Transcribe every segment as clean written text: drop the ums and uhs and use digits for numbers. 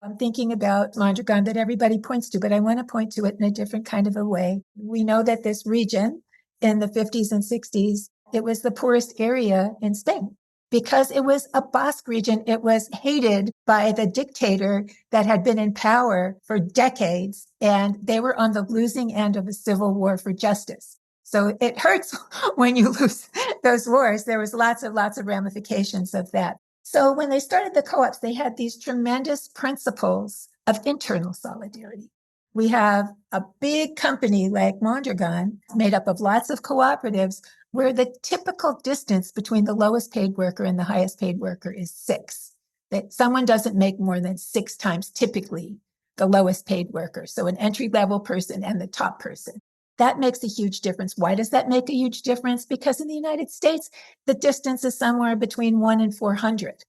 I'm thinking about Mondragon that everybody points to, but I want to point to it in a different kind of a way. We know that this region in the 50s and 60s, it was the poorest area in Spain because it was a Basque region. It was hated by the dictator that had been in power for decades, and they were on the losing end of a civil war for justice. So it hurts when you lose those wars. There was lots of ramifications of that. So when they started the co-ops, they had these tremendous principles of internal solidarity. We have a big company like Mondragon made up of lots of cooperatives where the typical distance between the lowest paid worker and the highest paid worker is 6. That someone doesn't make more than 6 times typically the lowest paid worker. So an entry level person and the top person. That makes a huge difference. Why does that make a huge difference? Because in the United States, the distance is somewhere between 1 and 400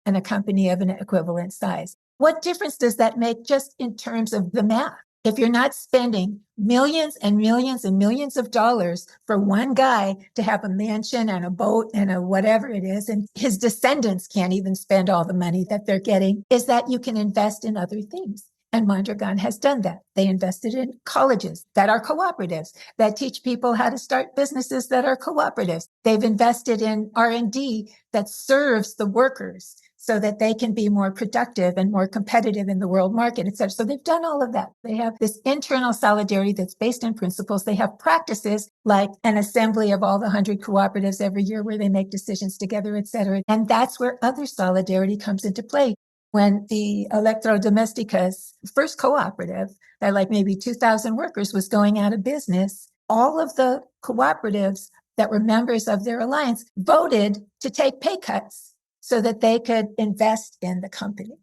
in a company of an equivalent size. What difference does that make just in terms of the math? If you're not spending millions and millions and millions of dollars for one guy to have a mansion and a boat and a whatever it is, and his descendants can't even spend all the money that they're getting, is that you can invest in other things. And Mondragon has done that. They invested in colleges that are cooperatives, that teach people how to start businesses that are cooperatives. They've invested in R&D that serves the workers so that they can be more productive and more competitive in the world market, et cetera. So they've done all of that. They have this internal solidarity that's based in principles. They have practices like an assembly of all the 100 cooperatives every year where they make decisions together, et cetera. And that's where other solidarity comes into play. When the Electrodomésticas first cooperative, that like maybe 2,000 workers, was going out of business, all of the cooperatives that were members of their alliance voted to take pay cuts so that they could invest in the company.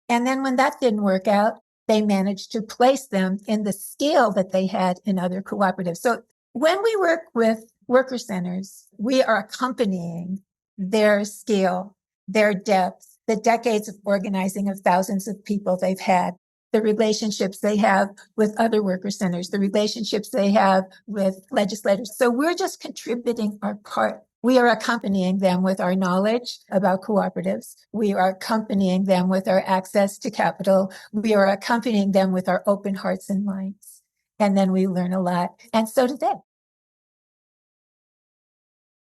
And then when that didn't work out, they managed to place them in the scale that they had in other cooperatives. So when we work with worker centers, we are accompanying their scale, their depth, the decades of organizing of thousands of people they've had, the relationships they have with other worker centers, the relationships they have with legislators. So we're just contributing our part. We are accompanying them with our knowledge about cooperatives. We are accompanying them with our access to capital. We are accompanying them with our open hearts and minds. And then we learn a lot. And so do they.